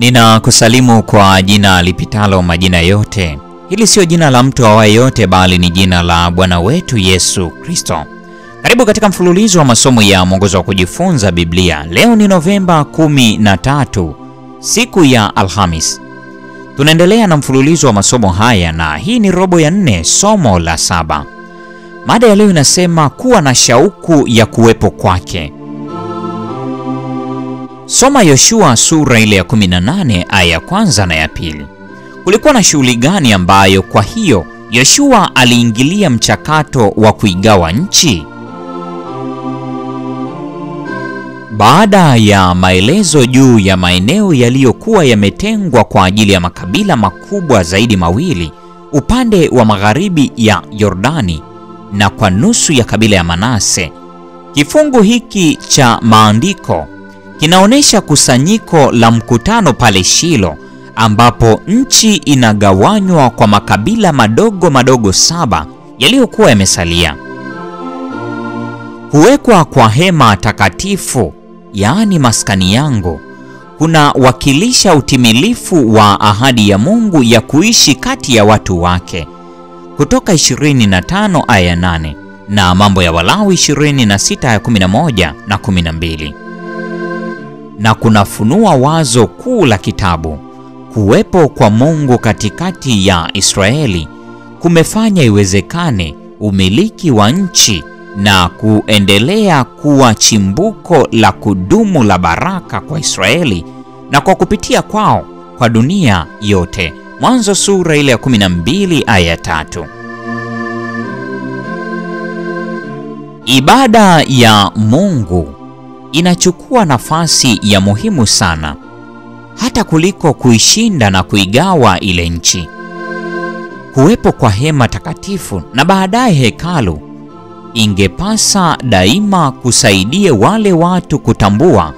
Ninakusalimu kwa jina lipitalo majina yote. Hili sio jina la mtu awaye yote, bali ni jina la Bwana wetu Yesu Kristo. Karibu katika mfululizo wa masomo ya mwongozo wa kujifunza Biblia. Leo ni Novemba 13, siku ya Alhamis. Tunaendelea na mfululizo wa masomo haya na hii ni robo ya 4, somo la 7. Mada ya leo inasema kuwa na shauku ya kuwepo kwake. Soma Yoshua sura ile ya 18 aya ya kwanza na ya pili. Kulikuwa na shughuli gani ambayo kwa hiyo Yoshua aliingilia mchakato wa kuigawa nchi? Baada ya maelezo juu ya maeneo yaliyokuwa yametengwa kwa ajili ya makabila makubwa zaidi mawili, upande wa magharibi ya Yordani na kwa nusu ya kabila ya Manase, kifungu hiki cha maandiko kinaonesha kusanyiko la mkutano pale Shilo, ambapo nchi inagawanywa kwa makabila madogo madogo 7 yaliyokuwa yamesalia. Kuwekwa kwa hema takatifu, yaani maskani yangu, kuna wakilisha utimilifu wa ahadi ya Mungu ya kuishi kati ya watu wake. Kutoka 25 aya 8 na Mambo ya Walawi 26 aya 11 na 12. Na kunafunua wazo kuu la kitabu. Kuwepo kwa Mungu katikati ya Israeli kumefanya iwezekane umiliki wa nchi na kuendelea kuwa chimbuko la kudumu la baraka kwa Israeli na kwa kupitia kwao kwa dunia yote. Mwanzo sura ile ya 12 aya 3. Ibada ya Mungu inachukua nafasi ya muhimu sana, hata kuliko kuishinda na kuigawa ile nchi. Kuwepo kwa hema takatifu na baadaye hekalu ingepasa daima kusaidia wale watu kutambua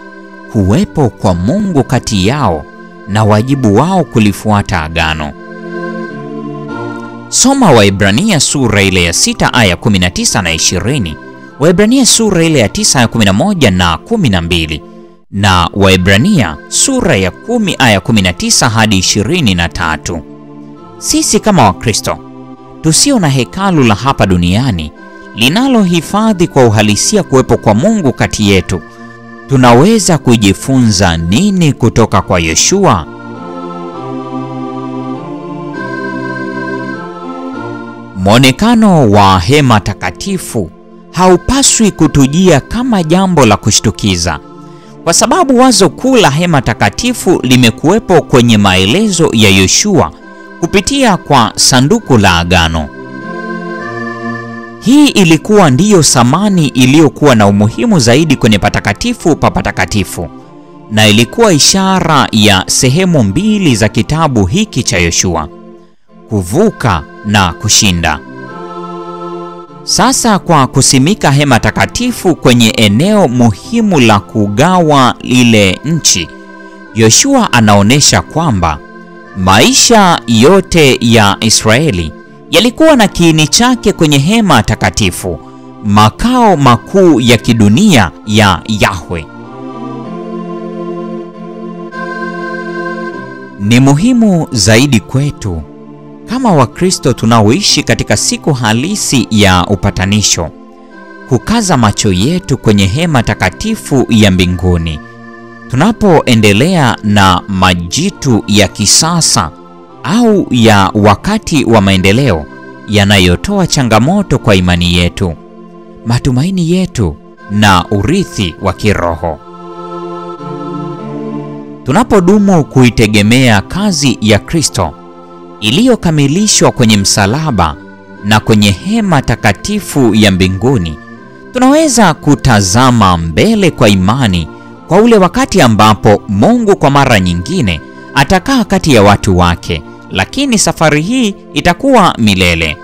kuwepo kwa Mungu kati yao na wajibu wao kulifuata agano. Soma Waebrania sura ile ya 6 aya 19 na 20, Waebrania sura ile ya 9 aya 11 na 12, na Waebrania sura ya 10 aya 19 hadi 23. Sisi kama Wakristo tusio na hekalu la hapa duniani linalohifadhi kwa uhalisia kuwepo kwa Mungu kati yetu, tunaweza kujifunza nini kutoka kwa Yoshua? Mwonekano wa hema takatifu haupaswi kutujia kama jambo la kushtukiza, kwa sababu wazo kuu la hema takatifu limekuwepo kwenye maelezo ya Yoshua kupitia kwa sanduku la agano. Hii ilikuwa ndiyo samani iliyokuwa na umuhimu zaidi kwenye patakatifu pa patakatifu, na ilikuwa ishara ya sehemu mbili za kitabu hiki cha Yoshua: kuvuka na kushinda. Sasa kwa kusimika hema takatifu kwenye eneo muhimu la kugawa ile nchi, Yoshua anaonesha kwamba maisha yote ya Israeli yalikuwa na kiini chake kwenye hema takatifu, makao makuu ya kidunia ya Yahwe. Ni muhimu zaidi kwetu kama Wakristo tunaoishi katika siku halisi ya upatanisho kukaza macho yetu kwenye hema takatifu ya mbinguni. Tunapoendelea na majitu ya kisasa au ya wakati wa maendeleo yanayotoa changamoto kwa imani yetu, matumaini yetu na urithi wa kiroho. Tunapodumu kuitegemea kazi ya Kristo iliyokamilishwa kwenye msalaba na kwenye hema takatifu ya mbinguni, tunaweza kutazama mbele kwa imani kwa ule wakati ambapo Mungu kwa mara nyingine atakaa kati ya watu wake, lakini safari hii itakuwa milele.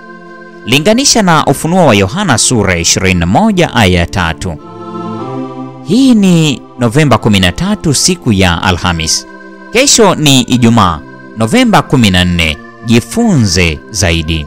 Linganisha na Ufunuo wa Yohana sura 21 aya 3. Hii ni Novemba 13, siku ya Alhamis. Kesho ni Ijumaa, Novemba 14. Jifunze zaidi.